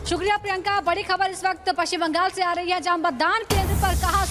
शुक्रिया प्रियंका। बड़ी खबर इस वक्त पश्चिम बंगाल से आ रही है, जहां मतदान केंद्र पर कहा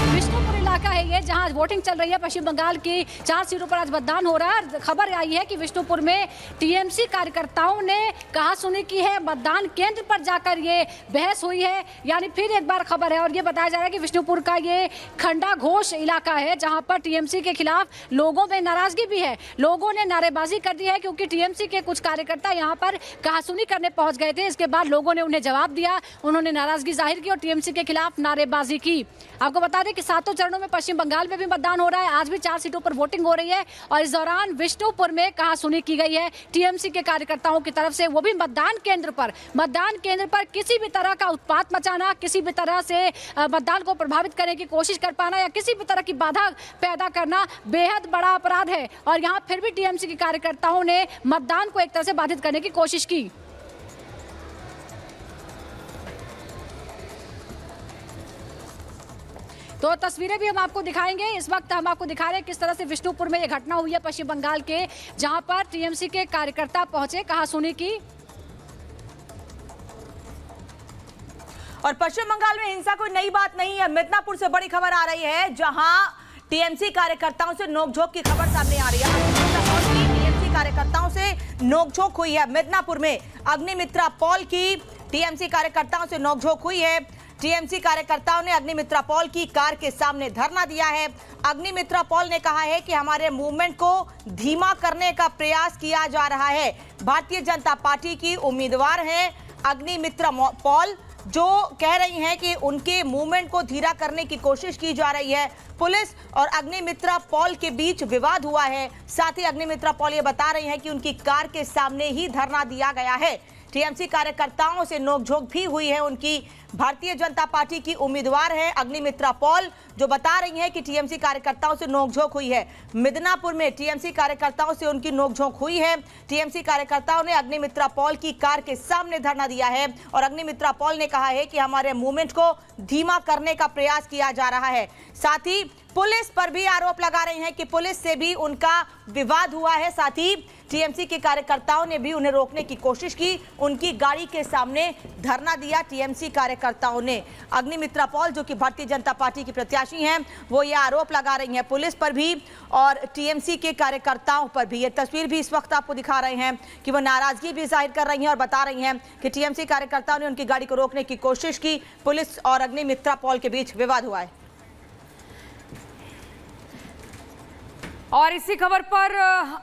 विष्णुपुर इलाका है ये, जहां वोटिंग चल रही है। पश्चिम बंगाल की 4 सीटों पर आज मतदान हो रहा है। खबर आई है कि विष्णुपुर में टीएमसी कार्यकर्ताओं ने कहा सुनी की है, मतदान केंद्र पर जाकर ये बहस हुई है। यानी फिर एक बार खबर है और ये बताया जा रहा है कि विष्णुपुर का ये खंडा घोष इलाका है, जहां पर टीएमसी के खिलाफ लोगों में नाराजगी भी है। लोगों ने नारेबाजी कर दी है क्योंकि टीएमसी के कुछ कार्यकर्ता यहाँ पर कहासुनी करने पहुंच गए थे। इसके बाद लोगों ने उन्हें जवाब दिया, उन्होंने नाराजगी जाहिर की और टीएमसी के खिलाफ नारेबाजी की। आपको बता दें कि 7 चरणों में पश्चिम बंगाल में भी मतदान हो रहा है। आज भी 4 सीटों पर वोटिंग हो रही है और इस दौरान विष्णुपुर में कहासुनी की गई है टीएमसी के कार्यकर्ताओं की तरफ से, वो भी मतदान केंद्र पर। मतदान केंद्र पर किसी भी तरह का उत्पात मचाना, किसी भी तरह से मतदान को प्रभावित करने की कोशिश कर पाना या किसी भी तरह की बाधा पैदा करना बेहद बड़ा अपराध है। और यहाँ फिर भी टीएमसी के कार्यकर्ताओं ने मतदान को एक तरह से बाधित करने की कोशिश की। तो तस्वीरें भी हम आपको दिखाएंगे। इस वक्त हम आपको दिखा रहे हैं किस तरह से विष्णुपुर में ये घटना हुई है पश्चिम बंगाल के, जहां पर टीएमसी के कार्यकर्ता पहुंचे, कहासुनी की। और पश्चिम बंगाल में हिंसा कोई नई बात नहीं है। मिदनापुर से बड़ी खबर आ रही है, जहां टीएमसी कार्यकर्ताओं से नोकझोंक की खबर सामने आ रही है। टीएमसी कार्यकर्ताओं से नोकझोंक हुई है मिदनापुर में। अग्निमित्रा पॉल की टीएमसी कार्यकर्ताओं से नोकझोंक हुई है। टीएमसी कार्यकर्ताओं ने अग्निमित्रा पॉल की कार के सामने धरना दिया है। अग्निमित्रा पॉल ने कहा है कि हमारे मूवमेंट को धीमा करने का प्रयास किया जा रहा है। भारतीय जनता पार्टी की उम्मीदवार हैं अग्निमित्रा पॉल, जो कह रही हैं कि उनके मूवमेंट को धीरा करने की कोशिश की जा रही है। पुलिस और अग्निमित्रा पॉल के बीच विवाद हुआ है। साथ ही अग्निमित्रा पॉल ये बता रही हैं कि उनकी कार के सामने ही धरना दिया गया है। टीएमसी कार्यकर्ताओं से नोकझोंक भी हुई है। उनकी भारतीय जनता पार्टी की उम्मीदवार है अग्निमित्रा पॉल, जो बता रही हैं कि टीएमसी कार्यकर्ताओं से नोकझोंक हुई है। मिदनापुर में टीएमसी कार्यकर्ताओं से उनकी नोकझोंक हुई है। टीएमसी कार्यकर्ताओं ने अग्निमित्रा पॉल की कार के सामने धरना दिया है और अग्निमित्रा पॉल ने कहा है कि हमारे मूवमेंट को धीमा करने का प्रयास किया जा रहा है। साथ ही पुलिस पर भी आरोप लगा रहे हैं कि पुलिस से भी उनका विवाद हुआ है। साथ ही टीएमसी के कार्यकर्ताओं ने भी उन्हें रोकने की कोशिश की, उनकी गाड़ी के सामने धरना दिया टीएमसी कार्यकर्ताओं ने। अग्निमित्रा पॉल, जो कि भारतीय जनता पार्टी की प्रत्याशी हैं, वो ये आरोप लगा रही हैं पुलिस पर भी और टीएमसी के कार्यकर्ताओं पर भी। ये तस्वीर भी इस वक्त आपको दिखा रहे हैं कि वो नाराजगी भी जाहिर कर रही हैं और बता रही हैं कि टीएमसी कार्यकर्ताओं ने उनकी गाड़ी को रोकने की कोशिश की। पुलिस और अग्निमित्रा पॉल के बीच विवाद हुआ है। और इसी खबर पर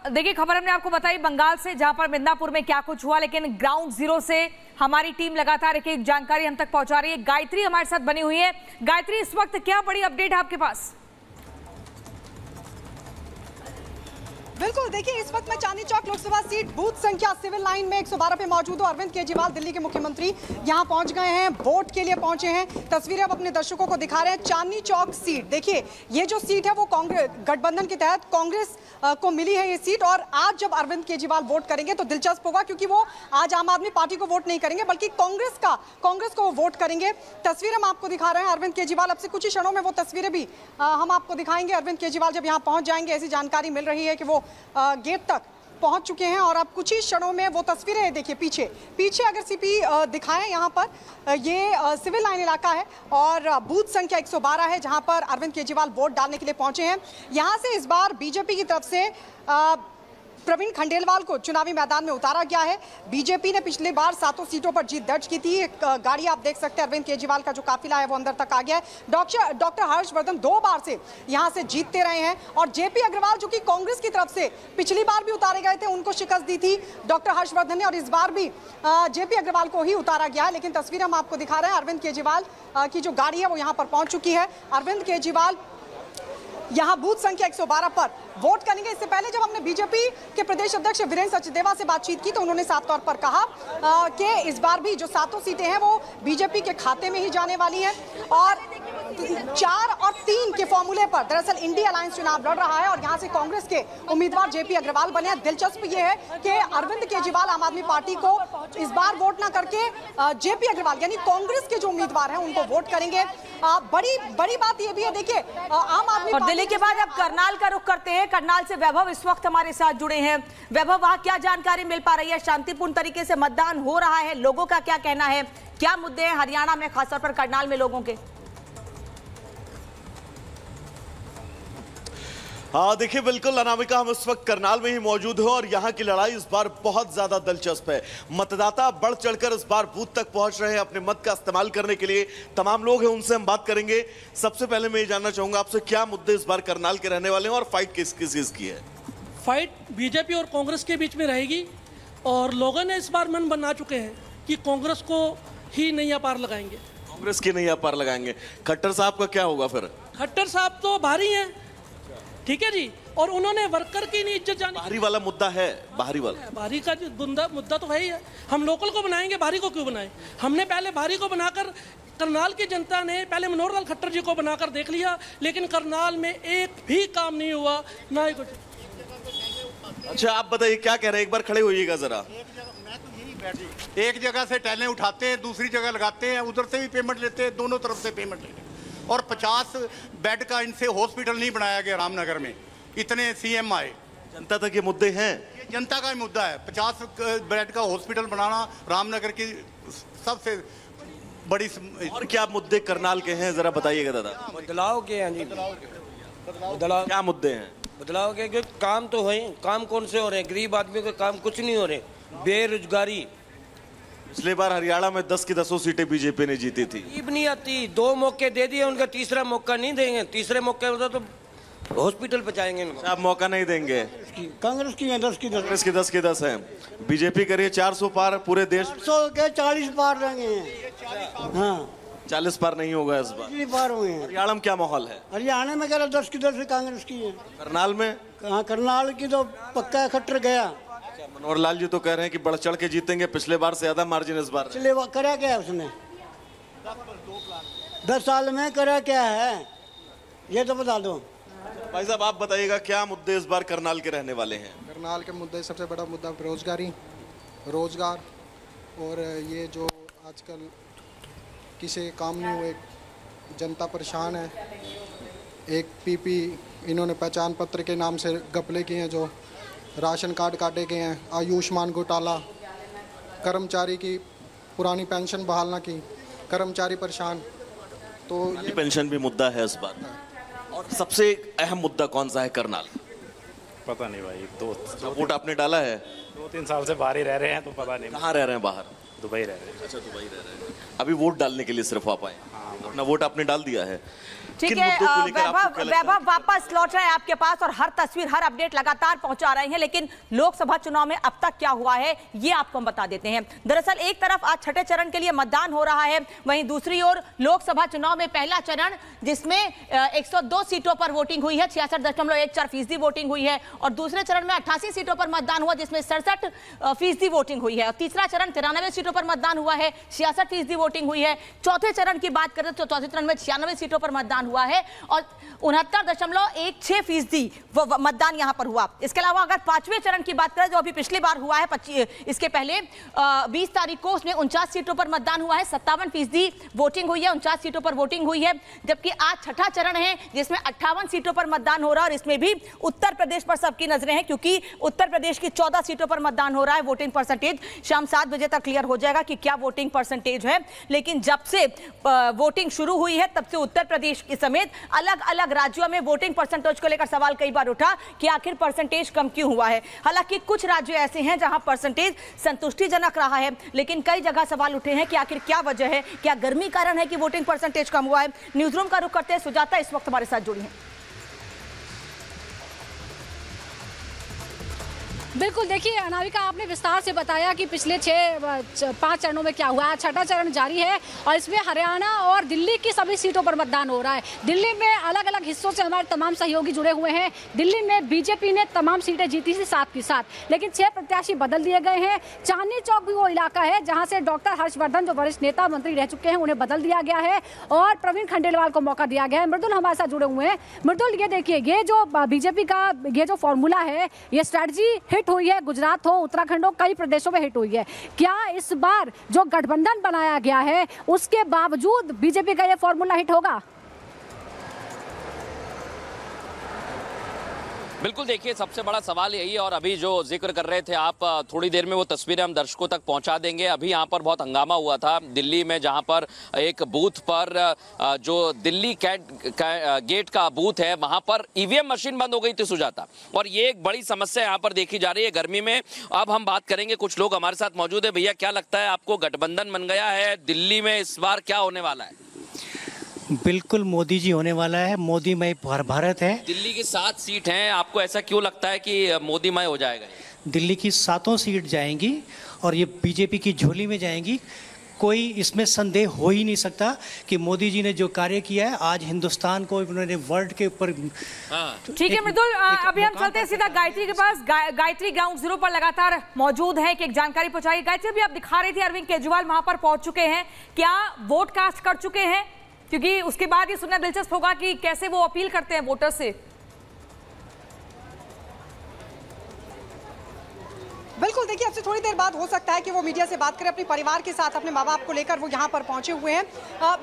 देखिए, खबर हमने आपको बताई बंगाल से, जहां पर मिदनापुर में क्या कुछ हुआ, लेकिन ग्राउंड जीरो से हमारी टीम लगातार एक जानकारी हम तक पहुंचा रही है। गायत्री हमारे साथ बनी हुई है। गायत्री, इस वक्त क्या बड़ी अपडेट है आपके पास? बिल्कुल, देखिए इस वक्त मैं चांदनी चौक लोकसभा सीट बूथ संख्या सिविल लाइन में 112 पे मौजूद हूँ। अरविंद केजरीवाल दिल्ली के मुख्यमंत्री यहाँ पहुंच गए हैं, वोट के लिए पहुंचे हैं। तस्वीरें अब अपने दर्शकों को दिखा रहे हैं। चांदनी चौक सीट, देखिए ये जो सीट है वो कांग्रेस गठबंधन के तहत कांग्रेस को मिली है ये सीट। और आज जब अरविंद केजरीवाल वोट करेंगे तो दिलचस्प होगा, क्योंकि वो आज आम आदमी पार्टी को वोट नहीं करेंगे बल्कि कांग्रेस को वोट करेंगे। तस्वीर हम आपको दिखा रहे हैं अरविंद केजरीवाल। अब से कुछ ही क्षणों में वो तस्वीरें भी हम आपको दिखाएंगे। अरविंद केजरीवाल जब यहाँ पहुंच जाएंगे, ऐसी जानकारी मिल रही है कि वो गेट तक पहुंच चुके हैं और अब कुछ ही क्षणों में वो तस्वीरें देखिए पीछे अगर सीपी दिखाएं, यहाँ पर ये सिविल लाइन इलाका है और बूथ संख्या 112 है, जहां पर अरविंद केजरीवाल वोट डालने के लिए पहुंचे हैं। यहां से इस बार बीजेपी की तरफ से प्रवीण खंडेलवाल को चुनावी मैदान में उतारा गया है। बीजेपी ने पिछली बार 7 सीटों पर जीत दर्ज की थी। गाड़ी आप देख सकते हैं, अरविंद केजरीवाल का जो काफिला है वो अंदर तक आ गया है। डॉक्टर हर्षवर्धन 2 बार से यहां से जीतते रहे हैं और जेपी अग्रवाल, जो कि कांग्रेस की तरफ से पिछली बार भी उतारे गए थे, उनको शिकस्त दी थी डॉक्टर हर्षवर्धन ने और इस बार भी जेपी अग्रवाल को ही उतारा गया है। लेकिन तस्वीर हम आपको दिखा रहे हैं, अरविंद केजरीवाल की जो गाड़ी है वो यहाँ पर पहुंच चुकी है। अरविंद केजरीवाल यहाँ बूथ संख्या 112 पर वोट करेंगे। इससे पहले जब हमने बीजेपी के प्रदेश अध्यक्ष वीरेंद्र सचदेवा से बातचीत की तो उन्होंने साफ तौर पर कहा कि इस बार भी जो 7 सीटें हैं वो बीजेपी के खाते में ही जाने वाली हैं। और 4 और 3 के फॉर्मूले पर दरअसल इंडिया अलायंस चुनाव लड़ रहा है और यहां से कांग्रेस के उम्मीदवार जेपी अग्रवाल बने हैं। दिलचस्प ये है कि अरविंद केजरीवाल आम आदमी पार्टी को इस बार वोट ना करके जेपी अग्रवाल यानी कांग्रेस के जो उम्मीदवार हैं उनको वोट करेंगे। बड़ी बात ये भी है, देखिए आम आदमी और दिल्ली के बाद अब करनाल का रुख करते हैं। करनाल से वैभव इस वक्त हमारे साथ जुड़े हैं। वैभव, वहां क्या जानकारी मिल पा रही है? शांतिपूर्ण तरीके से मतदान हो रहा है, लोगों का क्या कहना है, क्या मुद्दे हैं हरियाणा में, खासतौर पर करनाल में लोगों के? हाँ देखिए, बिल्कुल अनामिका, हम इस वक्त करनाल में ही मौजूद हैं और यहाँ की लड़ाई इस बार बहुत ज्यादा दिलचस्प है। मतदाता बढ़ चढ़कर इस बार बूथ तक पहुंच रहे हैं अपने मत का इस्तेमाल करने के लिए। तमाम लोग हैं, उनसे हम बात करेंगे। सबसे पहले मैं ये जानना चाहूंगा आपसे, क्या मुद्दे इस बार करनाल के रहने वाले हैं और फाइट किस चीज की है? फाइट बीजेपी और कांग्रेस के बीच में रहेगी और लोगों ने इस बार मन बना चुके हैं कि कांग्रेस को ही नैया पार लगाएंगे। कांग्रेस की नैया पार लगाएंगे। खट्टर साहब का क्या होगा फिर? खट्टर साहब तो भारी हैं, ठीक है जी, और उन्होंने वर्कर की नहीं इज्जत जानी। बाहरी वाला मुद्दा है, बाहरी वाला, बाहरी का मुद्दा तो है ही है। हम लोकल को बनाएंगे, बाहरी को क्यों बनाए? हमने पहले बाहरी को बनाकर, करनाल की जनता ने पहले मनोहर लाल खट्टर जी को बनाकर देख लिया, लेकिन करनाल में एक भी काम नहीं हुआ, ना ही कुछ। अच्छा आप बताइए क्या कह रहे हैं, एक बार खड़े होइएगा जरा। एक जगह से टैलें उठाते हैं, दूसरी जगह लगाते हैं, उधर से भी पेमेंट लेते हैं, दोनों तरफ से पेमेंट लेते हैं। और 50 बेड का इनसे हॉस्पिटल नहीं बनाया गया रामनगर में, इतने सीएम आए। जनता तक ये मुद्दे हैं, ये जनता का ही मुद्दा है। 50 बेड का हॉस्पिटल बनाना रामनगर की सबसे बड़ी। और क्या मुद्दे करनाल के हैं, जरा बताइएगा दादा। बदलाव के हैं जी, बदलाव। क्या मुद्दे हैं? बदलाव के काम तो है, काम कौन से हो रहे हैं? गरीब आदमी के काम कुछ नहीं हो रहे। बेरोजगारी, पिछले बार हरियाणा में 10 की 10 सीटें बीजेपी ने जीती थी। ईब नहीं आती, 2 मौके दे दिए, उनका तीसरा मौका नहीं देंगे। तीसरे मौके होता तो हॉस्पिटल पहुंचाएंगे इनको। आप मौका नहीं देंगे? कांग्रेस की है 10 की 10, कांग्रेस की 10 की 10 है। बीजेपी करिए 400 पार पूरे देश, 400 के 40 पार रहेंगे। हाँ 40 पार नहीं होगा इस बार। पार हुए हैं। हरियाणा में क्या माहौल है? हरियाणा में कह रहा 10 की 10 कांग्रेस की है। करनाल में? हाँ करनाल की तो पक्का खट्टर गया। मनोहर लाल जी तो कह रहे हैं कि बढ़ चढ़ के जीतेंगे, पिछले बार से ज्यादा मार्जिन इस बार। पिछले बार करा क्या है उसने? 10 साल में करा क्या है ये तो बता दो। भाई साहब आप बताइएगा, क्या मुद्दे इस बार करनाल के रहने वाले हैं? करनाल के मुद्दे, सबसे बड़ा मुद्दा बेरोजगारी, रोजगार, और ये जो आजकल किसी काम नहीं हुए, जनता परेशान है। एक पीपी इन्होंने पहचान पत्र के नाम से घपले किए हैं, जो राशन कार्ड काटे गए हैं, आयुष्मान घोटाला, कर्मचारी की पुरानी पेंशन बहाल ना की, कर्मचारी परेशान। तो ये पेंशन भी मुद्दा है इस बार। और सबसे अहम मुद्दा कौन सा है करनाल? पता नहीं भाई, वोट आपने डाला है? 2-3 साल से बाहर ही रह रहे हैं तो पता नहीं। कहाँ रह रहे हैं? बाहर दुबई रह रहे हैं। अच्छा दुबई रह रहे हैं। अभी वोट डालने के लिए सिर्फ आप आए? अपना वोट आपने डाल दिया है। ठीक है वैभव, वापस लौट रहे हैं आपके पास और हर तस्वीर, हर अपडेट लगातार पहुंचा रहे हैं। लेकिन लोकसभा चुनाव में अब तक क्या हुआ है ये आपको हम बता देते हैं। दरअसल एक तरफ आज छठे चरण के लिए मतदान हो रहा है, वहीं दूसरी ओर लोकसभा चुनाव में पहला चरण जिसमें 102 सीटों पर वोटिंग हुई है, 66.14% वोटिंग हुई है, और दूसरे चरण में 88 सीटों पर मतदान हुआ जिसमें 67% वोटिंग हुई है, और तीसरा चरण 93 सीटों पर मतदान हुआ है, 66% वोटिंग हुई है। चौथे चरण की बात करें तो चौथे चरण में 96 सीटों पर मतदान हुआ है और 69.16% मतदान यहां पर हुआ। इसके अलावा अगर पांचवें चरण की बात करें जो अभी पिछली बार हुआ है, इसके पहले 20 तारीख को उसमें 49 सीटों पर मतदान हुआ है, 57% वोटिंग हुई है, 49 सीटों पर वोटिंग हुई है। जबकि आज छठा चरण है जिसमें 58 सीटों पर मतदान हो रहा है और इसमें भी उत्तर प्रदेश पर सबकी नजरें हैं क्योंकि उत्तर प्रदेश की 14 सीटों पर मतदान हो रहा है। वोटिंग परसेंटेज शाम 7 बजे तक क्लियर हो जाएगा कि क्या वोटिंग परसेंटेज है। लेकिन जब से वोटिंग शुरू हुई है तब से उत्तर प्रदेश के समेत अलग अलग राज्यों में वोटिंग परसेंटेज को लेकर सवाल कई बार उठा कि आखिर परसेंटेज कम क्यों हुआ है। हालांकि कुछ राज्य ऐसे हैं जहां परसेंटेज संतुष्टिजनक रहा है, लेकिन कई जगह सवाल उठे हैं कि आखिर क्या वजह है, क्या गर्मी कारण है कि वोटिंग परसेंटेज कम हुआ है। न्यूज रूम का रुख करते हैं, सुजाता इस वक्त हमारे साथ जुड़ी हैं। बिल्कुल, देखिए अनामिका, आपने विस्तार से बताया कि पिछले 5 चरणों में क्या हुआ। छठा चरण जारी है और इसमें हरियाणा और दिल्ली की सभी सीटों पर मतदान हो रहा है। दिल्ली में अलग अलग हिस्सों से हमारे तमाम सहयोगी जुड़े हुए हैं। दिल्ली में बीजेपी ने तमाम सीटें जीती थी 7 की 7, लेकिन 6 प्रत्याशी बदल दिए गए हैं। चांदनी चौक भी वो इलाका है जहां से डॉक्टर हर्षवर्धन, जो वरिष्ठ नेता मंत्री रह चुके हैं, उन्हें बदल दिया गया है और प्रवीण खंडेलवाल को मौका दिया गया है। मृदुल हमारे साथ जुड़े हुए हैं। मृदुल, ये देखिए, ये जो बीजेपी का ये जो फॉर्मूला है, ये स्ट्रैटेजी हिट हुई है। गुजरात हो, उत्तराखंड हो, कई प्रदेशों में हिट हुई है। क्या इस बार जो गठबंधन बनाया गया है उसके बावजूद बीजेपी का ये फॉर्मूला हिट होगा? बिल्कुल, देखिए सबसे बड़ा सवाल यही है और अभी जो जिक्र कर रहे थे आप, थोड़ी देर में वो तस्वीरें हम दर्शकों तक पहुंचा देंगे। अभी यहाँ पर बहुत हंगामा हुआ था दिल्ली में, जहाँ पर एक बूथ पर जो दिल्ली गेट का बूथ है वहाँ पर ईवीएम मशीन बंद हो गई थी सुजाता, और ये एक बड़ी समस्या यहाँ पर देखी जा रही है गर्मी में। अब हम बात करेंगे, कुछ लोग हमारे साथ मौजूद है। भैया, क्या लगता है आपको, गठबंधन बन गया है दिल्ली में, इस बार क्या होने वाला है? बिल्कुल मोदी जी होने वाला है। मोदी मय भारत है। दिल्ली की 7 सीट हैं, आपको ऐसा क्यों लगता है कि मोदी मय हो जाएगा? दिल्ली की 7 सीट जाएंगी और ये बीजेपी की झोली में जाएंगी। कोई इसमें संदेह हो ही नहीं सकता कि मोदी जी ने जो कार्य किया है, आज हिंदुस्तान को उन्होंने वर्ल्ड के ऊपर। ठीक है मृदुल, अभी हम चलते हैं सीधा गायत्री के पास। गायत्री ग्राउंड जीरो पर लगातार मौजूद है कि एक जानकारी पहुंचाई। गायत्री, अभी आप दिखा रही थी अरविंद केजरीवाल वहां पर पहुंच चुके हैं, क्या वोट कास्ट कर चुके हैं? क्योंकि उसके बाद ये सुनना दिलचस्प होगा कि कैसे वो अपील करते हैं वोटर से। बिल्कुल, देखिए अब से थोड़ी देर बाद हो सकता है कि वो मीडिया से बात करें, अपने परिवार के साथ, अपने माँ बाप को लेकर वो यहाँ पर पहुंचे हुए हैं।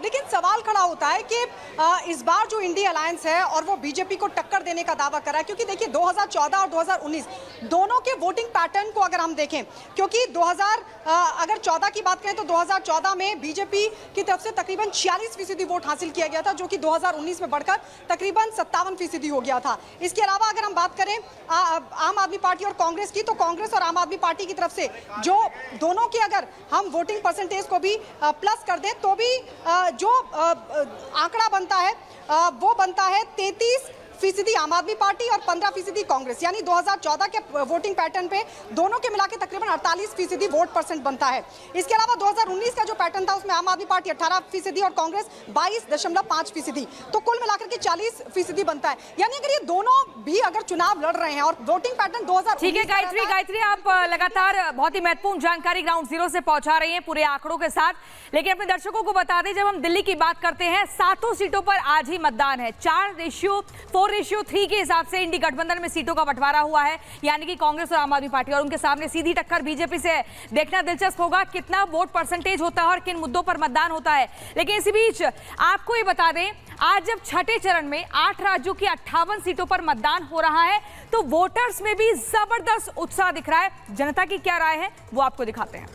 लेकिन सवाल खड़ा होता है कि इस बार जो इंडिया अलायंस है और वो बीजेपी को टक्कर देने का दावा कर रहा है, क्योंकि देखिए 2014 और 2019 दोनों के वोटिंग पैटर्न को अगर हम देखें, क्योंकि 2014 की बात करें तो 2014 में बीजेपी की तरफ से तकरीबन 46% वोट हासिल किया गया था, जो कि 2019 में बढ़कर तकरीबन 57% हो गया था। इसके अलावा अगर हम बात करें आम आदमी पार्टी और कांग्रेस की, तो कांग्रेस और आम आदमी पार्टी की तरफ से जो दोनों के अगर हम वोटिंग परसेंटेज को भी प्लस कर दें तो भी जो आंकड़ा बनता है वो बनता है 33% आम आदमी पार्टी और 15% कांग्रेस, यानी 2014 के वोटिंग पैटर्न पे दोनों के मिलाकर तकरीबन 48% वोट परसेंट बनता है। इसके अलावा 2019 का जो पैटर्न था उसमें आम आदमी पार्टी 18% और कांग्रेस 22.5%, तो कुल मिलाकर के 40% बनता है। यानी अगर ये दोनों भी अगर चुनाव लड़ रहे हैं और वोटिंग पैटर्न 2019। ठीक है गायत्री, आप लगातार बहुत ही महत्वपूर्ण जानकारी ग्राउंड जीरो से पहुंचा रही हैं पूरे आंकड़ों के साथ, लेकिन अपने दर्शकों को बता दें, जब हम दिल्ली की बात करते हैं 7 सीटों पर आज ही मतदान है। 4:3 के हिसाब से इंडी गठबंधन में सीटों का बंटवारा हुआ है, यानी कि कांग्रेस और आम आदमी पार्टी, और उनके सामने सीधी टक्कर बीजेपी से। देखना दिलचस्प होगा कितना वोट परसेंटेज होता है और किन मुद्दों पर मतदान होता है। लेकिन इसी बीच आपको ये बता दें, आज जब छठे चरण में 8 राज्यों की 58 सीटों पर मतदान हो रहा है तो वोटर्स में भी जबरदस्त उत्साह दिख रहा है। जनता की क्या राय है वो आपको दिखाते हैं।